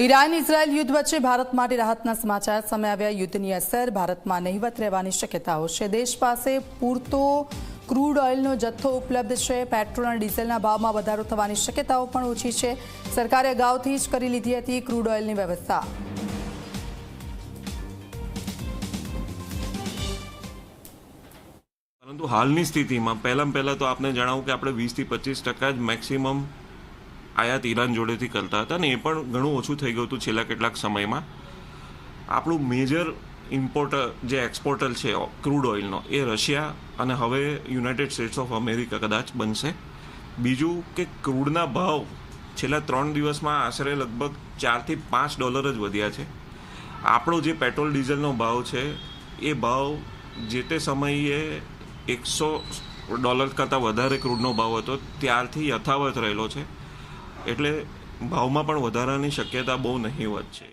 Iran Israel યુદ્ધ વચ્ચે ભારત માટે રાહતના સમાચાર સામે આવ્યા। યુદ્ધની અસર ભારતમાં નહિવત રહેવાની શક્યતાઓ છે। દેશ પાસે પૂરતો ક્રૂડ ઓઇલનો જથ્થો ઉપલબ્ધ છે। પેટ્રોલ અને ડીઝલના ભાવમાં વધારો થવાની શક્યતાઓ પણ ઓછી છે। સરકારે અગાઉથી જ કરી લીધી હતી ક્રૂડ ઓઇલની વ્યવસ્થા। પરંતુ હાલની સ્થિતિમાં પહેલા તો આપને જણાવું કે આપણે 20 થી 25% જ મેક્સિમમ આયાત ઈરાન જોડેથી કરતા હતા ને એ પણ ઘણું ઓછું થઈ ગયું હતું છેલ્લા કેટલાક સમયમાં। આપણું મેજર ઇમ્પોર્ટર જે એક્સપોર્ટર છે ક્રૂડ ઓઇલનો એ રશિયા અને હવે યુનાઇટેડ સ્ટેટ્સ ઓફ અમેરિકા કદાચ બનશે। બીજું કે ક્રૂડના ભાવ છેલ્લા 3 દિવસમાં આશરે લગભગ $4 થી $5 જ વધ્યા છે। આપણો જે પેટ્રોલ ડીઝલનો ભાવ છે એ ભાવ જે તે સમયે $100 કરતાં વધારે ક્રૂડનો ભાવ હતો ત્યારથી યથાવત રહેલો છે। એટલે ભાવમાં પણ વધારાની શક્યતા બહુ નહીવત છે।